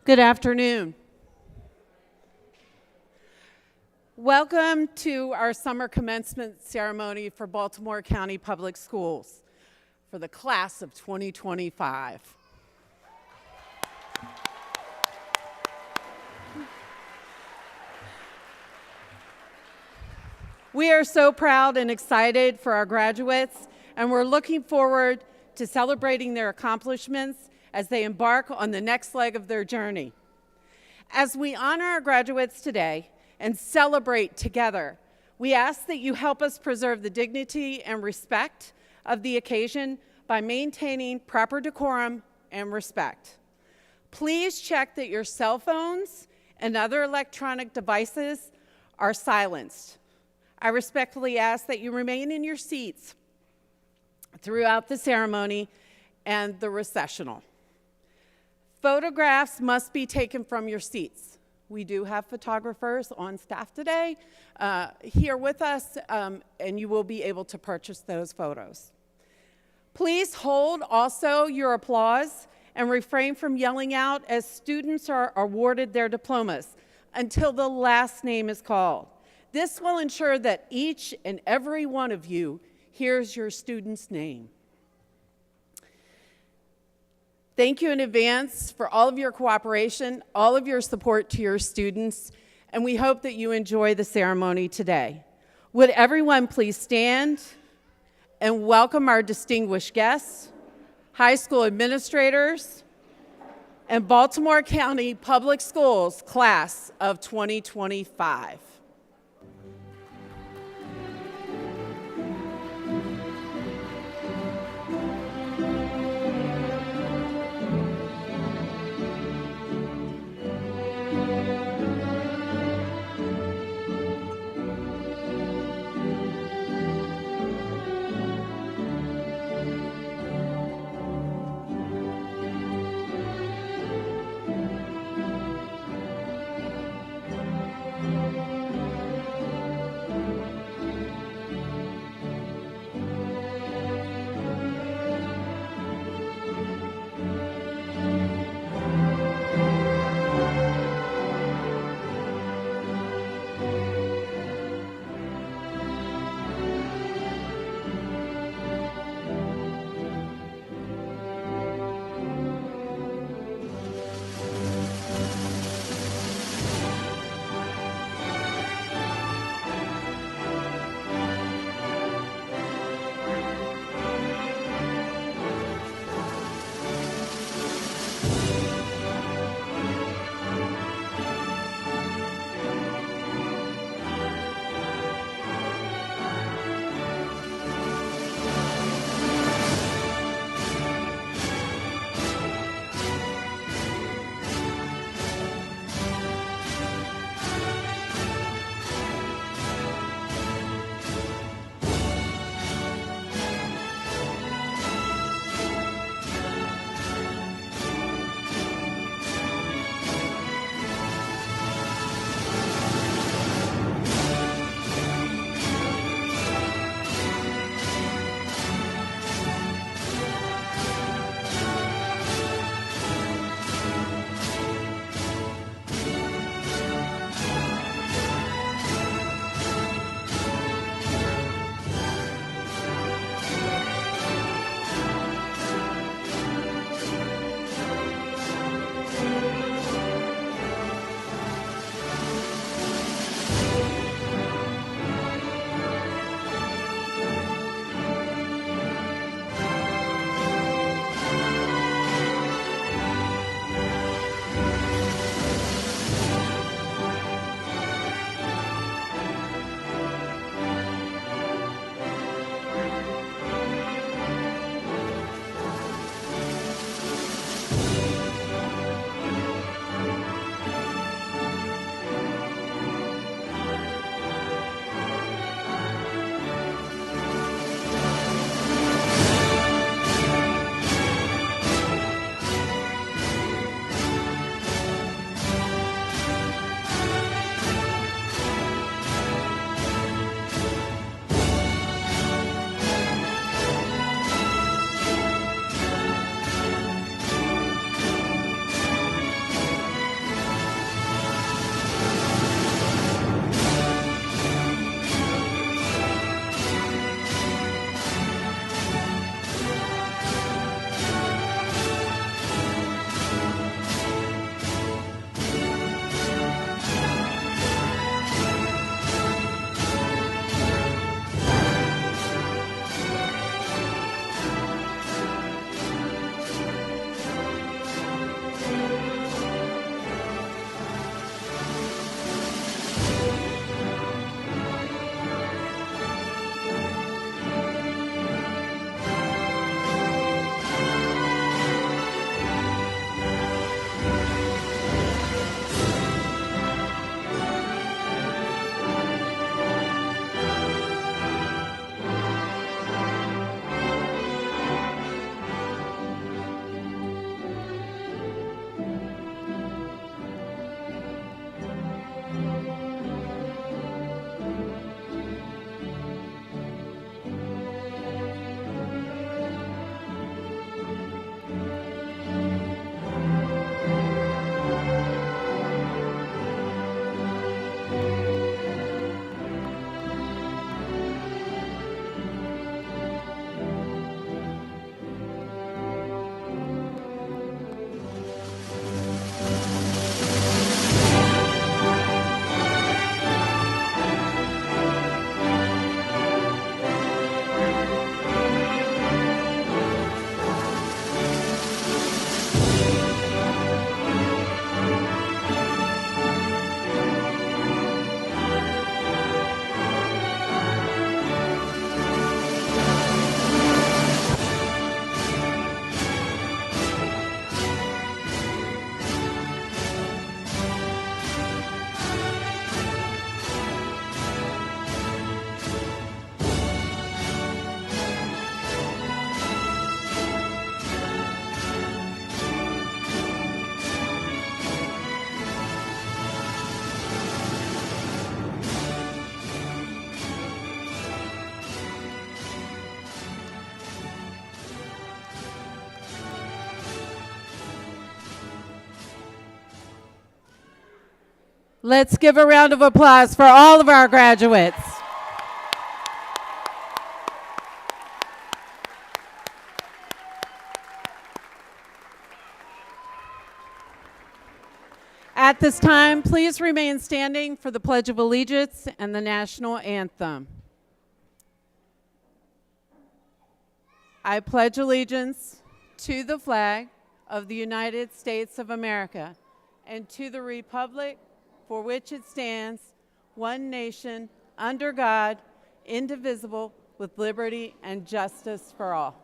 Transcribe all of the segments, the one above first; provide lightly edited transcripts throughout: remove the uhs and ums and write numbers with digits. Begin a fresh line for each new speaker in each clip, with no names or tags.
Good afternoon. Welcome to our summer commencement ceremony for Baltimore County Public Schools for the class of 2025. We are so proud and excited for our graduates, and we're looking forward to celebrating their accomplishments as they embark on the next leg of their journey. As we honor our graduates today and celebrate together, we ask that you help us preserve the dignity and respect of the occasion by maintaining proper decorum and respect. Please check that your cell phones and other electronic devices are silenced. I respectfully ask that you remain in your seats throughout the ceremony and the recessional. Photographs must be taken from your seats. We do have photographers on staff today here with us, and you will be able to purchase those photos. Please hold also your applause and refrain from yelling out as students are awarded their diplomas until the last name is called. This will ensure that each and every one of you hears your student's name. Thank you in advance for all of your cooperation, all of your support to your students, and we hope that you enjoy the ceremony today. Would everyone please stand and welcome our distinguished guests, high school administrators, and Baltimore County Public Schools class of 2025. Let's give a round of applause for all of our graduates. At this time, please remain standing for the Pledge of Allegiance and the National Anthem. I pledge allegiance to the flag of the United States of America and to the republic for which it stands, one nation, under God, indivisible, with liberty and justice for all.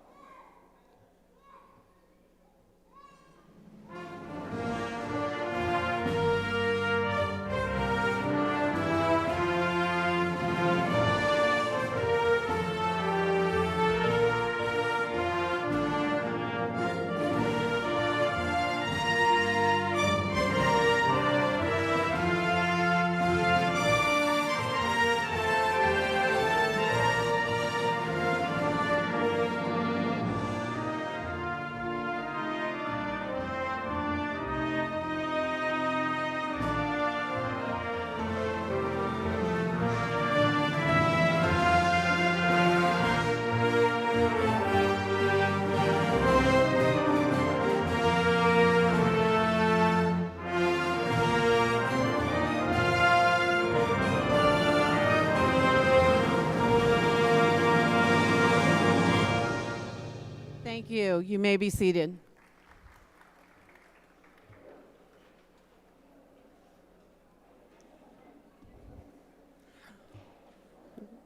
Thank you. You may be seated.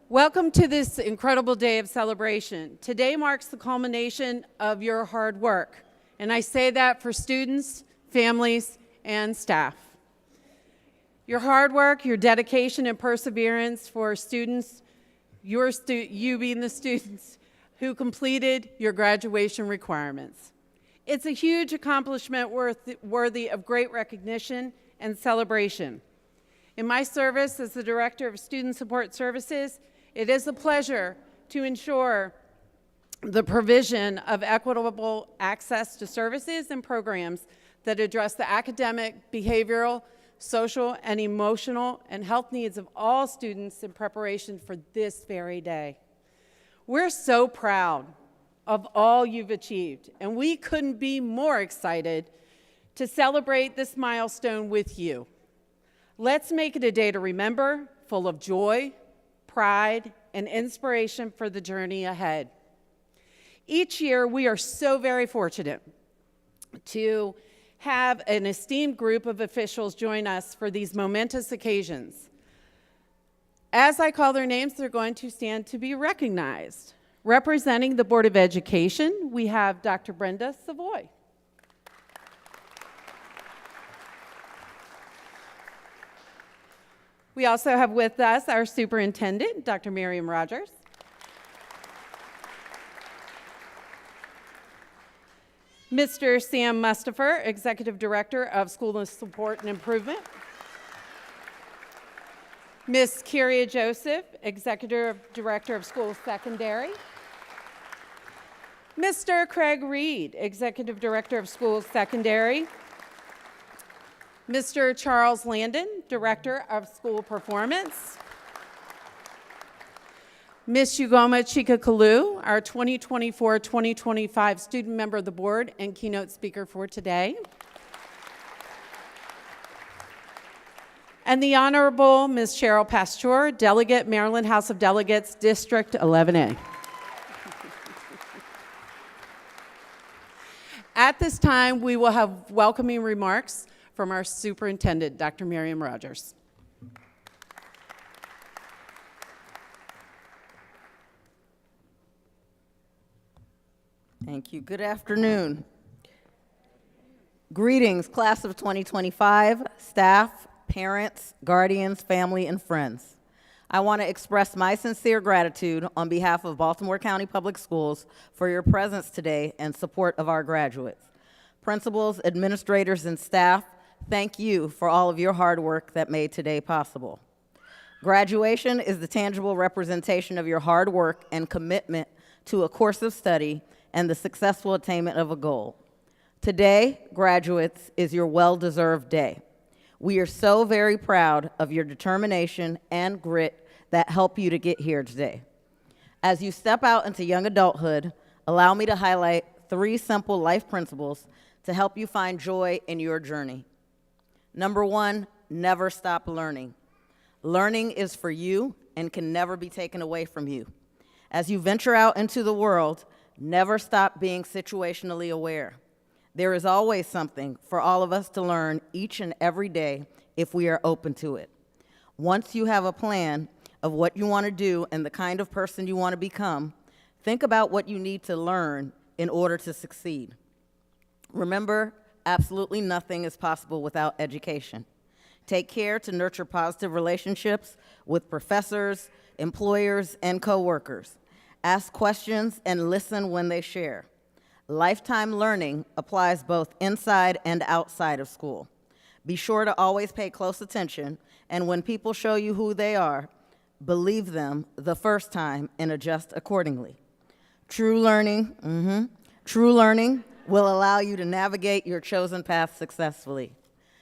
Welcome to this incredible day of celebration. Today marks the culmination of your hard work, and I say that for students, families, and staff. Your hard work, your dedication, and perseverance for students, you being the students, who completed your graduation requirements. It's a huge accomplishment worthy of great recognition and celebration. In my service as the Director of Student Support Services, it is a pleasure to ensure the provision of equitable access to services and programs that address the academic, behavioral, social, and emotional and health needs of all students in preparation for this very day. We're so proud of all you've achieved, and we couldn't be more excited to celebrate this milestone with you. Let's make it a day to remember, full of joy, pride, and inspiration for the journey ahead. Each year, we are so very fortunate to have an esteemed group of officials join us for these momentous occasions. As I call their names, they're going to stand to be recognized. Representing the Board of Education, we have Dr. Brenda Savoy. We also have with us our Superintendent, Dr. Miriam Rogers. Mr. Sam Mustafer, Executive Director of School Support and Improvement. Ms. Kyria Joseph, Executive Director of Schools Secondary. Mr. Craig Reed, Executive Director of Schools Secondary. Mr. Charles Landon, Director of School Performance. Ms. Ugoma Chikakalu, our 2024-2025 student member of the board and keynote speaker for today. And the Honorable Ms. Cheryl Pasteur, Delegate, Maryland House of Delegates, District 11A. At this time, we will have welcoming remarks from our Superintendent, Dr. Miriam Rogers.
Thank you. Good afternoon. Greetings, class of 2025, staff, parents, guardians, family, and friends. I want to express my sincere gratitude on behalf of Baltimore County Public Schools for your presence today and support of our graduates. Principals, administrators, and staff, thank you for all of your hard work that made today possible. Graduation is the tangible representation of your hard work and commitment to a course of study and the successful attainment of a goal. Today, graduates, is your well-deserved day. We are so very proud of your determination and grit that help you to get here today. As you step out into young adulthood, allow me to highlight 3 simple life principles to help you find joy in your journey. Number 1, never stop learning. Learning is for you and can never be taken away from you. As you venture out into the world, never stop being situationally aware. There is always something for all of us to learn each and every day if we are open to it. Once you have a plan of what you want to do and the kind of person you want to become, think about what you need to learn in order to succeed. Remember, absolutely nothing is possible without education. Take care to nurture positive relationships with professors, employers, and coworkers. Ask questions and listen when they share. Lifetime learning applies both inside and outside of school. Be sure to always pay close attention, and when people show you who they are, believe them the first time and adjust accordingly. True learning will allow you to navigate your chosen path successfully.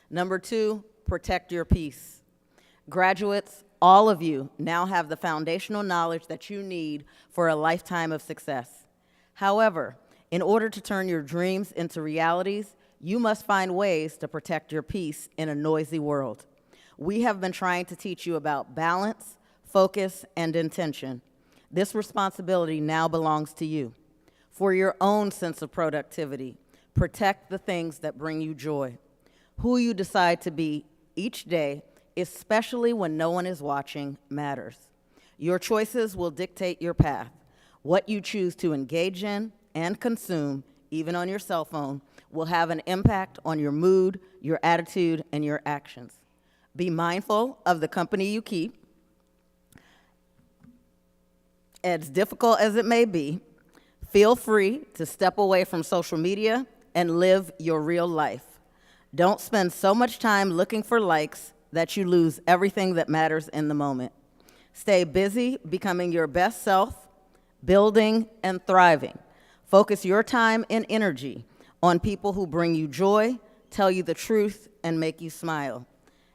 Number 2, protect your peace. Graduates, all of you now have the foundational knowledge that you need for a lifetime of success. However, in order to turn your dreams into realities, you must find ways to protect your peace in a noisy world. We have been trying to teach you about balance, focus, and intention. This responsibility now belongs to you. For your own sense of productivity, protect the things that bring you joy. Who you decide to be each day, especially when no one is watching, matters. Your choices will dictate your path. What you choose to engage in and consume, even on your cell phone, will have an impact on your mood, your attitude, and your actions. Be mindful of the company you keep. As difficult as it may be, feel free to step away from social media and live your real life. Don't spend so much time looking for likes that you lose everything that matters in the moment. Stay busy becoming your best self, building and thriving. Focus your time and energy on people who bring you joy, tell you the truth, and make you smile.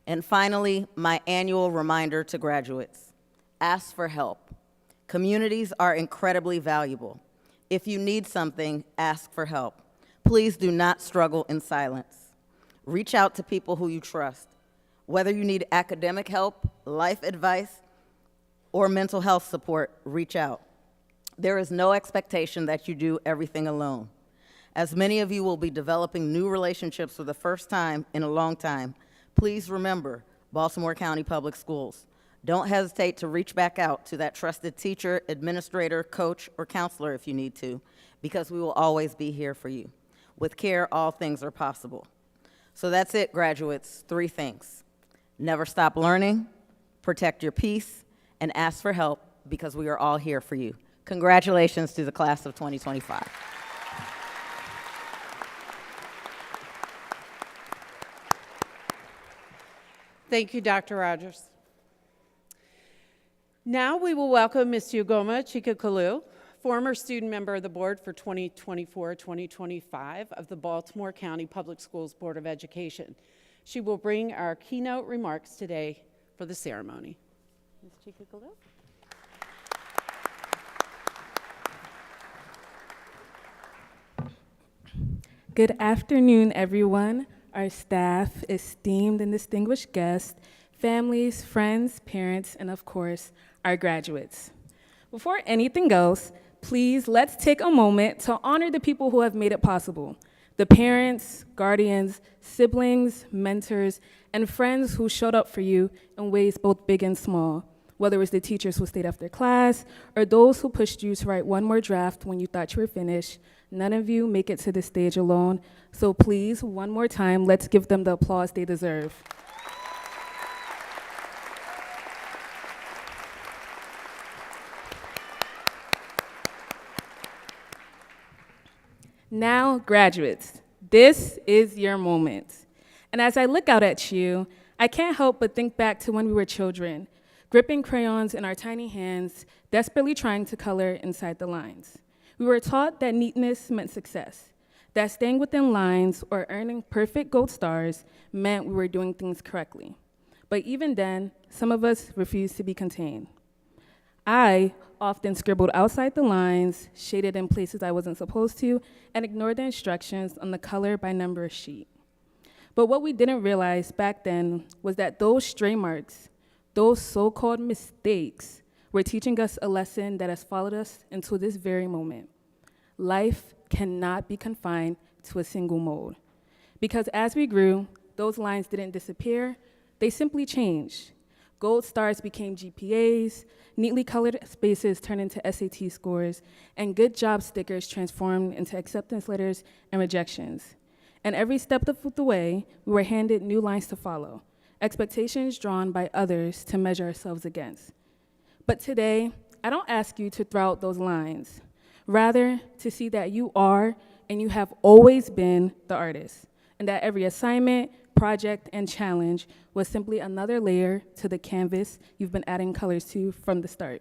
And finally, my annual reminder to graduates: ask for help. Communities are incredibly valuable. If you need something, ask for help. Please do not struggle in silence. Reach out to people who you trust. Whether you need academic help, life advice, or mental health support, reach out. There is no expectation that you do everything alone. As many of you will be developing new relationships for the first time in a long time, please remember Baltimore County Public Schools. Don't hesitate to reach back out to that trusted teacher, administrator, coach, or counselor if you need to, because we will always be here for you. With care, all things are possible. So that's it, graduates. 3 things. Never stop learning, protect your peace, and ask for help, because we are all here for you. Congratulations to the class of 2025.
Thank you, Dr. Rogers. Now we will welcome Ms. Ugoma Chikakalu, former student member of the board for 2024-2025 of the Baltimore County Public Schools Board of Education. She will bring our keynote remarks today for the ceremony. Ms. Chikakalu.
Good afternoon, everyone, our staff, esteemed and distinguished guests, families, friends, parents, and of course, our graduates. Before anything else, please let's take a moment to honor the people who have made it possible. The parents, guardians, siblings, mentors, and friends who showed up for you in ways both big and small, whether it was the teachers who stayed after class or those who pushed you to write one more draft when you thought you were finished. None of you make it to the stage alone, so please, one more time, let's give them the applause they deserve. Now, graduates, this is your moment. And as I look out at you, I can't help but think back to when we were children, gripping crayons in our tiny hands, desperately trying to color inside the lines. We were taught that neatness meant success, that staying within lines or earning perfect gold stars meant we were doing things correctly. But even then, some of us refused to be contained. I often scribbled outside the lines, shaded in places I wasn't supposed to, and ignored the instructions on the color by number sheet. But what we didn't realize back then was that those stray marks, those so-called mistakes, were teaching us a lesson that has followed us until this very moment. Life cannot be confined to a single mode. Because as we grew, those lines didn't disappear, they simply changed. Gold stars became GPAs, neatly colored spaces turned into SAT scores, and good job stickers transformed into acceptance letters and rejections. And every step of the way, we were handed new lines to follow, expectations drawn by others to measure ourselves against. But today, I don't ask you to throw out those lines, rather to see that you are and you have always been the artist, and that every assignment, project, and challenge was simply another layer to the canvas you've been adding colors to from the start.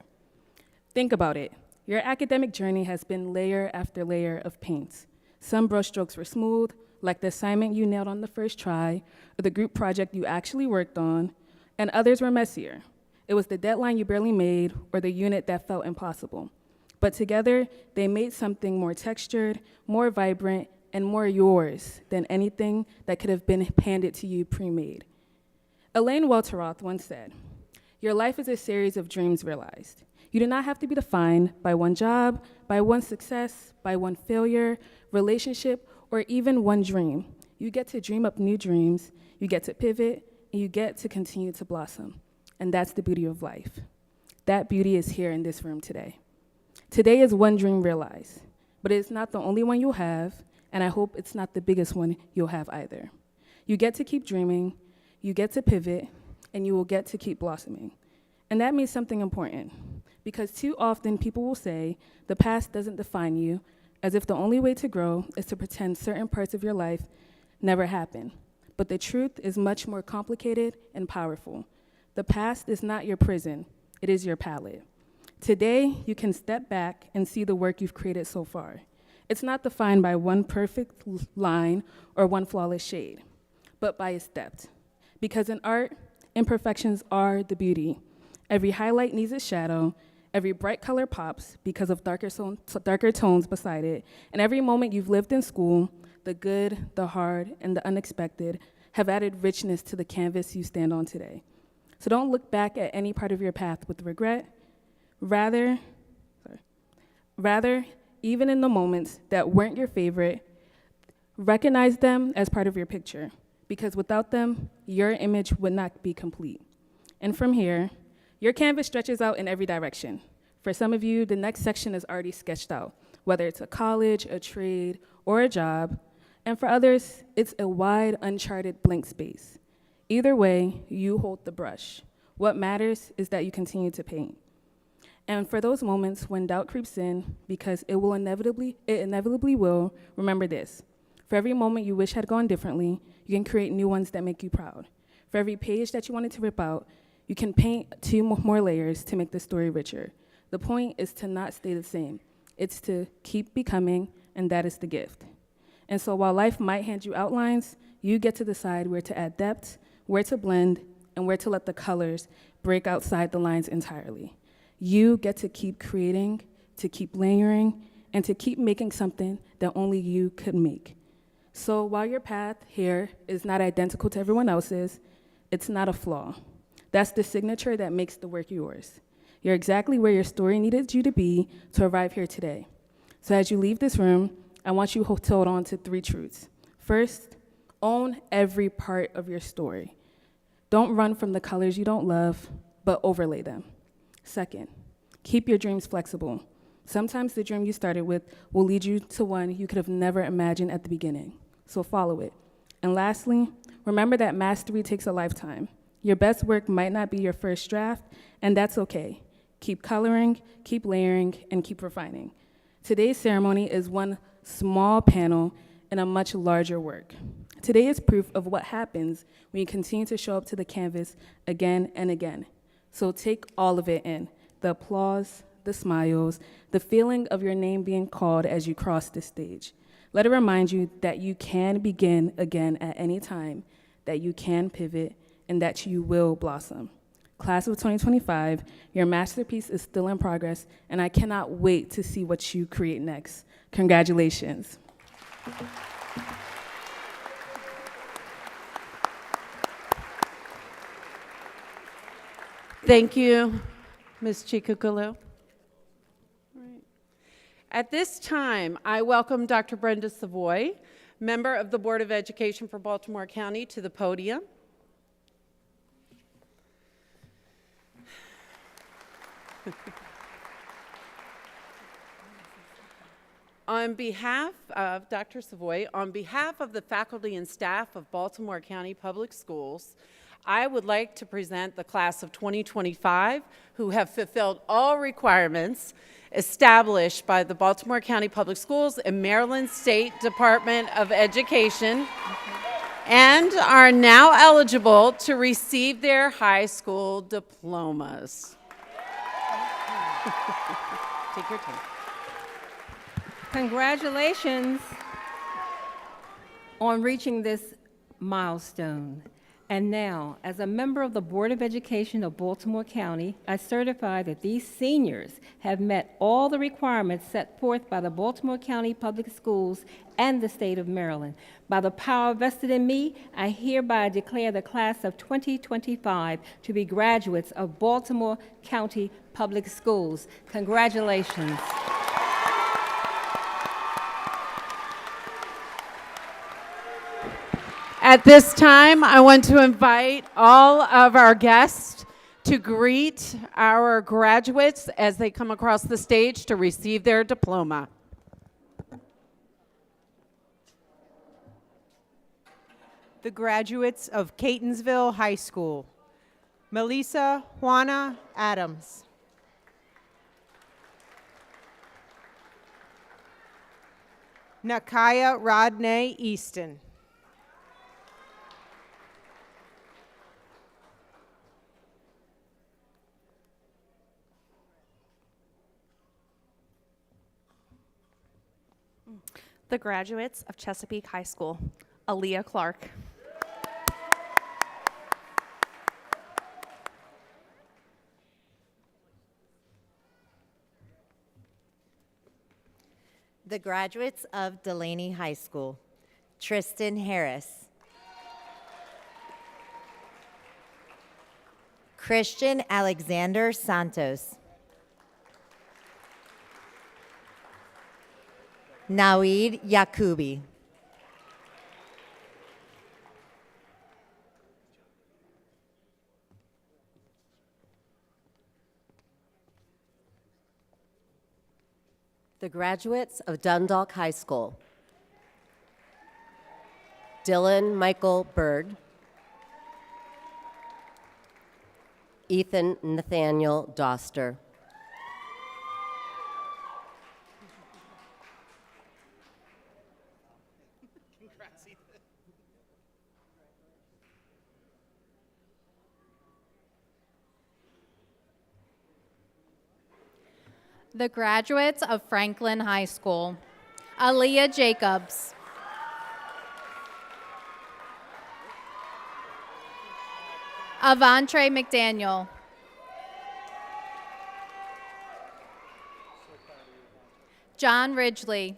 Think about it. Your academic journey has been layer after layer of paints. Some brushstrokes were smooth, like the assignment you nailed on the first try, or the group project you actually worked on, and others were messier. It was the deadline you barely made, or the unit that felt impossible. But together, they made something more textured, more vibrant, and more yours than anything that could have been handed to you pre-made. Elaine Welteroth once said, "Your life is a series of dreams realized. You do not have to be defined by one job, by one success, by one failure, relationship, or even one dream. You get to dream up new dreams, you get to pivot, and you get to continue to blossom. And that's the beauty of life. That beauty is here in this room today. Today is one dream realized, but it's not the only one you'll have, and I hope it's not the biggest one you'll have either. You get to keep dreaming, you get to pivot, and you will get to keep blossoming. And that means something important, because too often people will say the past doesn't define you, as if the only way to grow is to pretend certain parts of your life never happened. But the truth is much more complicated and powerful. The past is not your prison, it is your palette. Today, you can step back and see the work you've created so far. It's not defined by one perfect line or one flawless shade, but by its depth. Because in art, imperfections are the beauty. Every highlight needs a shadow, every bright color pops because of darker tones beside it, and every moment you've lived in school, the good, the hard, and the unexpected, have added richness to the canvas you stand on today. So don't look back at any part of your path with regret. Rather, even in the moments that weren't your favorite, recognize them as part of your picture, because without them, your image would not be complete. And from here, your canvas stretches out in every direction. For some of you, the next section is already sketched out, whether it's a college, a trade, or a job. And for others, it's a wide, uncharted blank space. Either way, you hold the brush. What matters is that you continue to paint. And for those moments when doubt creeps in, because it inevitably will, remember this. For every moment you wish had gone differently, you can create new ones that make you proud. For every page that you wanted to rip out, you can paint 2 more layers to make the story richer. The point is to not stay the same. It's to keep becoming, and that is the gift. And so while life might hand you outlines, you get to decide where to add depth, where to blend, and where to let the colors break outside the lines entirely. You get to keep creating, to keep layering, and to keep making something that only you could make. So while your path here is not identical to everyone else's, it's not a flaw. That's the signature that makes the work yours. You're exactly where your story needed you to be to arrive here today. So as you leave this room, I want you to hold on to 3 truths. First, own every part of your story. Don't run from the colors you don't love, but overlay them. Second, keep your dreams flexible. Sometimes the dream you started with will lead you to one you could have never imagined at the beginning, so follow it. And lastly, remember that mastery takes a lifetime. Your best work might not be your first draft, and that's okay. Keep coloring, keep layering, and keep refining. Today's ceremony is one small panel in a much larger work. Today is proof of what happens when you continue to show up to the canvas again and again. So take all of it in, the applause, the smiles, the feeling of your name being called as you cross the stage. Let it remind you that you can begin again at any time, that you can pivot, and that you will blossom. Class of 2025, your masterpiece is still in progress, and I cannot wait to see what you create next. Congratulations.
Thank you, Ms. Chikukulu. At this time, I welcome Dr. Brenda Savoy, member of the Board of Education for Baltimore County, to the podium. On behalf of Dr. Savoy, on behalf of the faculty and staff of Baltimore County Public Schools, I would like to present the class of 2025 who have fulfilled all requirements established by the Baltimore County Public Schools and Maryland State Department of Education and are now eligible to receive their high school diplomas. Take your time.
Congratulations on reaching this milestone. And now, as a member of the Board of Education of Baltimore County, I certify that these seniors have met all the requirements set forth by the Baltimore County Public Schools and the state of Maryland. By the power vested in me, I hereby declare the class of 2025 to be graduates of Baltimore County Public Schools. Congratulations.
At this time, I want to invite all of our guests to greet our graduates as they come across the stage to receive their diploma.
The graduates of Catonsville High School, Melissa Juana Adams. Nakaya Rodney Easton.
The graduates of Chesapeake High School, Aaliyah Clark.
The graduates of Delaney High School, Tristan Harris. Christian Alexander Santos. Naweed Yakubi.
The graduates of Dundalk High School, Dylan Michael Bird, Ethan Nathaniel Doster.
The graduates of Franklin High School, Aaliyah Jacobs. Avantre McDaniel. John Ridgely.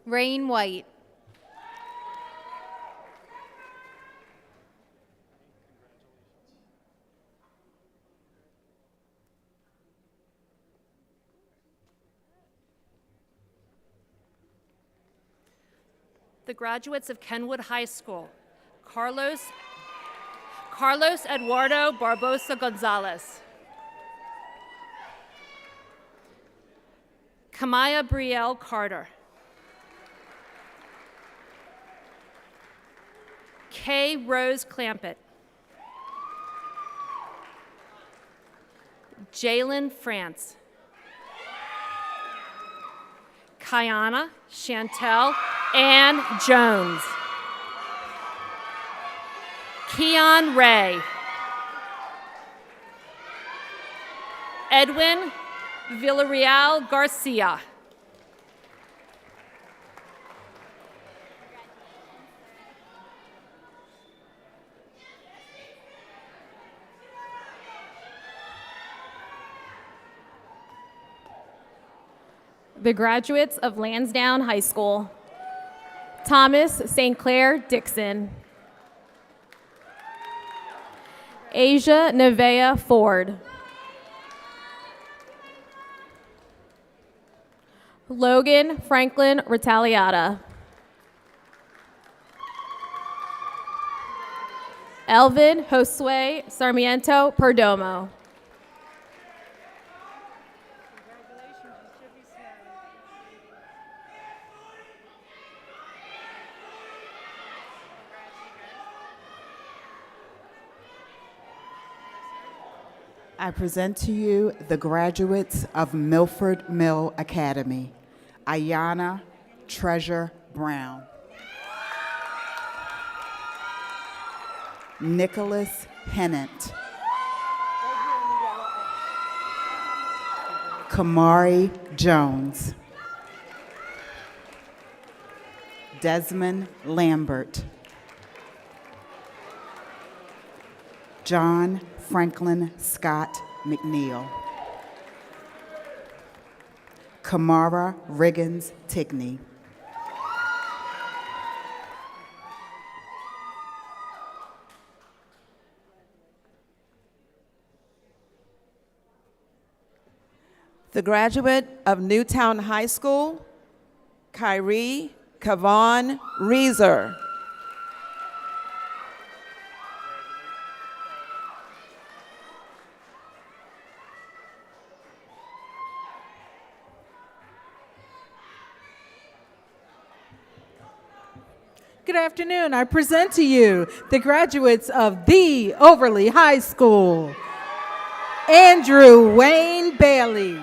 Rain White.
The graduates of Kenwood High School, Carlos Eduardo Barbosa Gonzalez. Kamaya Brielle Carter. Kay Rose Clampett. Jalen France. Kiana Chantel Ann Jones. Keon Ray. Edwin Villarreal Garcia.
The graduates of Lansdowne High School: Thomas St. Clair Dixon, Asia Nevea Ford, Logan Franklin Retaliata, Elvin Josue Sarmiento Perdomo,
I present to you the graduates of Milford Mill Academy: Ayana Treasure Brown, Nicholas Hennant, Kamari Jones, Desmond Lambert, John Franklin Scott McNeil, Kamara Riggins Tigney,
the graduate of Newtown High School, Kyrie Kavon Reeser,
Good afternoon. I present to you the graduates of the Overly High School: Andrew Wayne Bailey,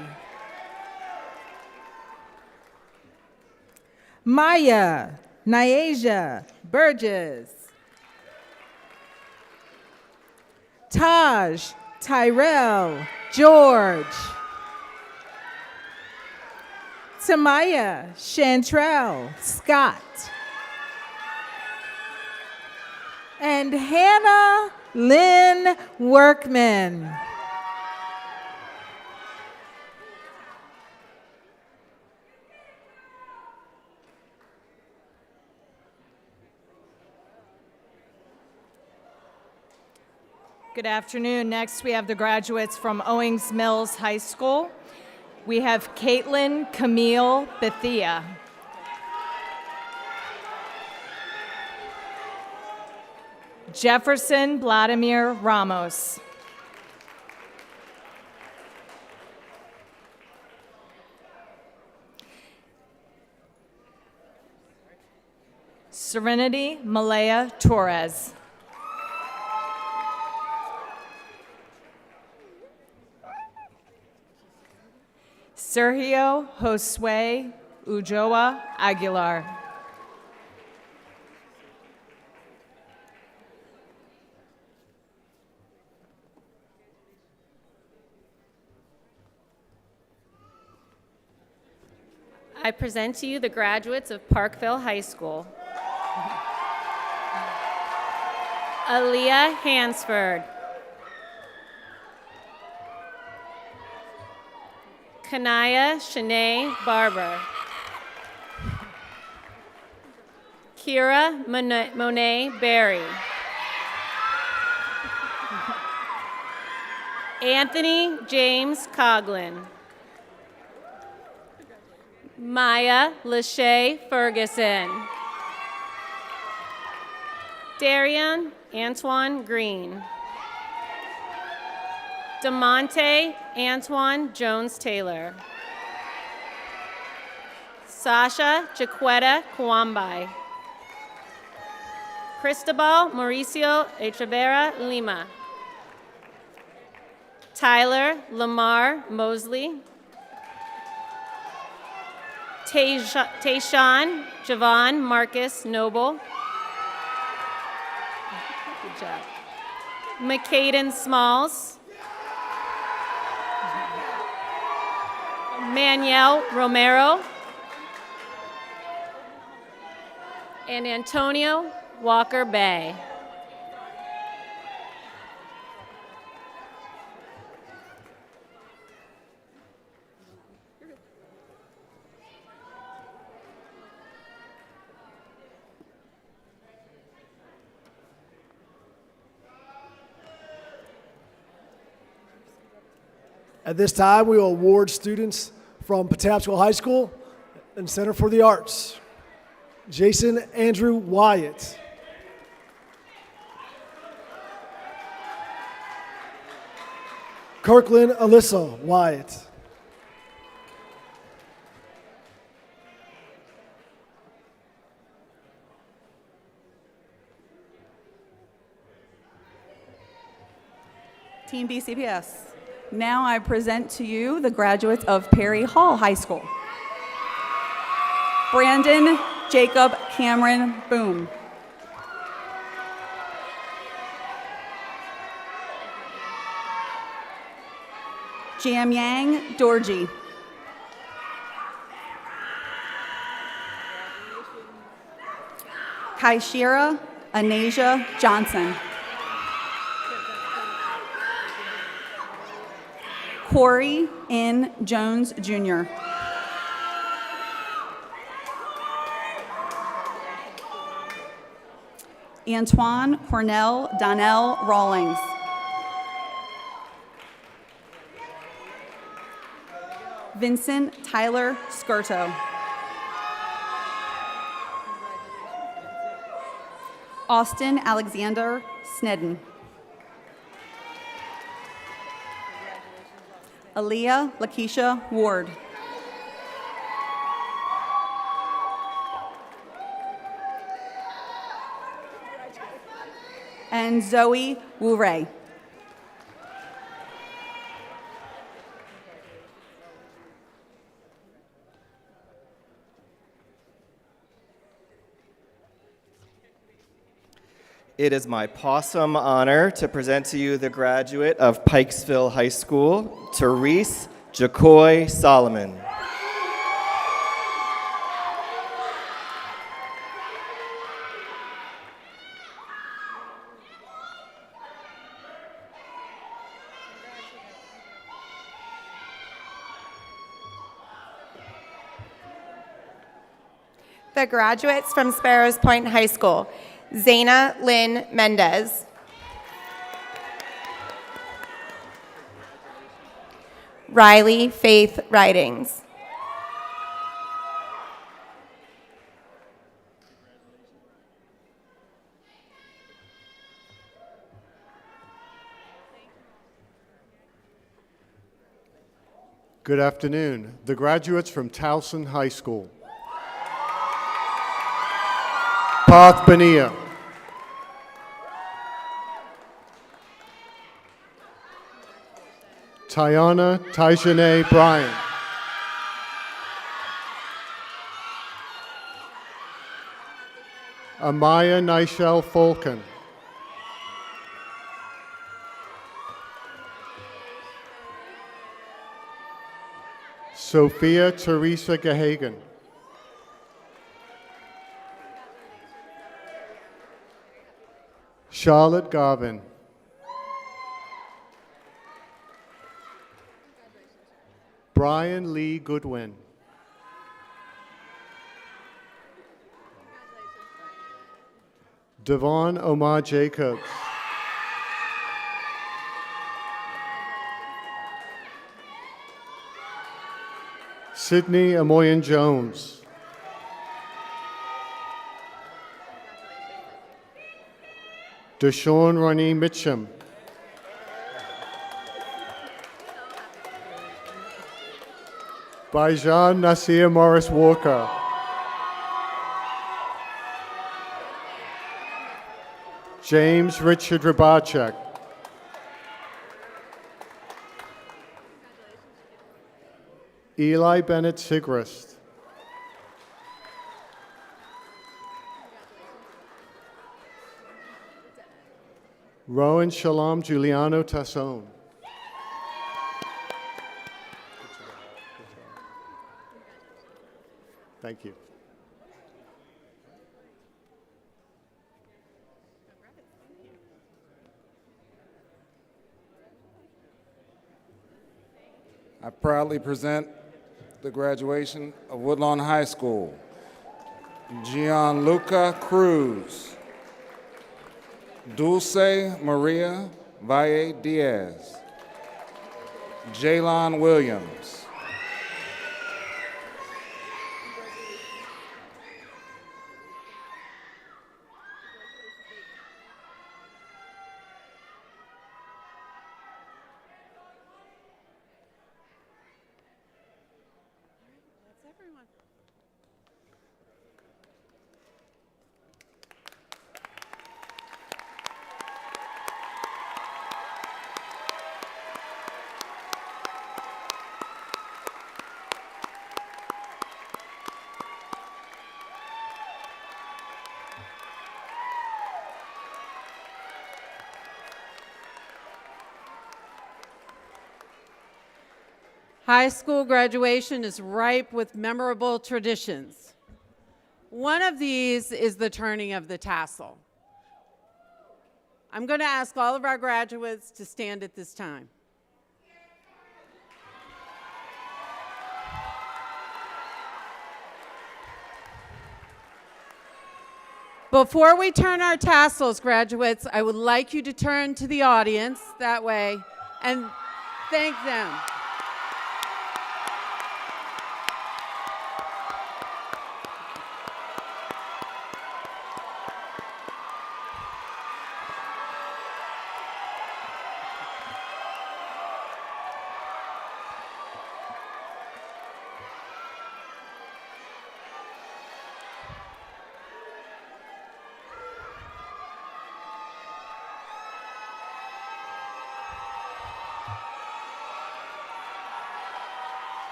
Maya Nyasia Burgess, Taj Tyrell George, Tamaya Chantrell Scott, and Hannah Lynn Workman.
Good afternoon. Next, we have the graduates from Owings Mills High School. We have Caitlin Camille Bethia, Jefferson Vladimir Ramos, Serenity Malaya Torres, Sergio Josue Ujoa Aguilar,
I present to you the graduates of Parkville High School: Aaliyah Hansford, Kanaya Shanae Barber, Kira Monet Berry, Anthony James Coughlin, Maya Lachey Ferguson, Darian Antoine Green, DeMonte Antoine Jones-Taylor, Sasha Jaquetta Kwambai, Cristobal Mauricio Echeverra Lima, Tyler Lamar Mosley, Tayshawn Javon Marcus Noble, good job, McCaden Smalls, Manuel Romero, and Antonio Walker Bay.
At this time, we will award students from Patapsco High School and Center for the Arts. Jason Andrew Wyatt. Kirkland Alyssa Wyatt.
Team BCPS. Now I present to you the graduates of Perry Hall High School. Brandon Jacob Cameron Boom. Jamyang Dorji. Kaishira Anasia Johnson. Corey N. Jones, Jr. Antoine Cornell Donnell Rawlings. Vincent Tyler Skirto. Austin Alexander Snedden. Aaliyah Lakeisha Ward. And Zoe Wu Ray.
It is my possum honor to present to you the graduate of Pikesville High School, Therese Jacoy Solomon.
The graduates from Sparrows Point High School, Zaina Lynn Mendez. Riley Faith Ridings.
Good afternoon. The graduates from Towson High School. Parth Bania. Tiana Taishane Bryan. Amaya Nishel Falcon. Sophia Teresa Gahagan. Charlotte Garvin. Brian Lee Goodwin. Devon Omar Jacobs. Sydney Amoyan Jones. Deshaun Ronnie Mitchum. Bijan Nasir Morris Walker. James Richard Rabacek. Eli Bennett Sigrist. Rowan Shalom Giuliano Tasson. Thank you.
I proudly present the graduation of Woodlawn High School. Gianluca Cruz, Dulce Maria Valle Diaz, Jaylon Williams,
High school graduation is ripe with memorable traditions. One of these is the turning of the tassel. I'm going to ask all of our graduates to stand at this time. Before we turn our tassels, graduates, I would like you to turn to the audience that way and thank them.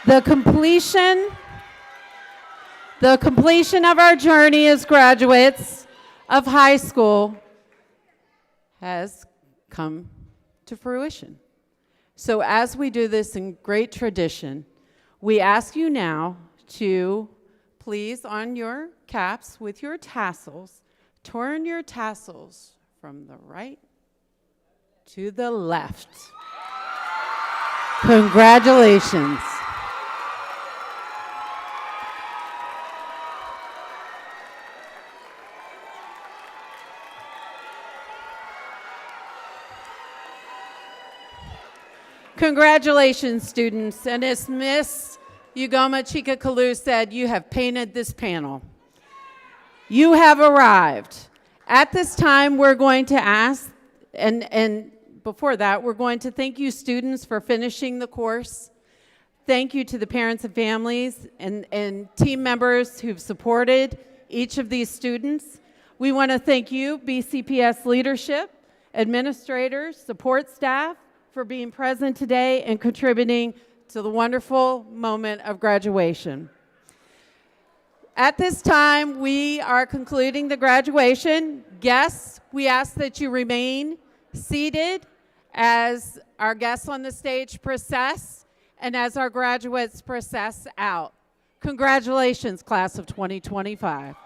The completion of our journey as graduates of high school has come to fruition. So as we do this in great tradition, we ask you now to please, on your caps with your tassels, turn your tassels from the right to the left. Congratulations. Congratulations, students. And as Miss Ugoma Chika-Kalu said, you have painted this panel. You have arrived. At this time, we're going to ask, and before that, we're going to thank you, students, for finishing the course. Thank you to the parents and families and team members who've supported each of these students. We want to thank you, BCPS leadership, administrators, support staff, for being present today and contributing to the wonderful moment of graduation. At this time, we are concluding the graduation. Guests, we ask that you remain seated as our guests on the stage process and as our graduates process out. Congratulations, class of 2025.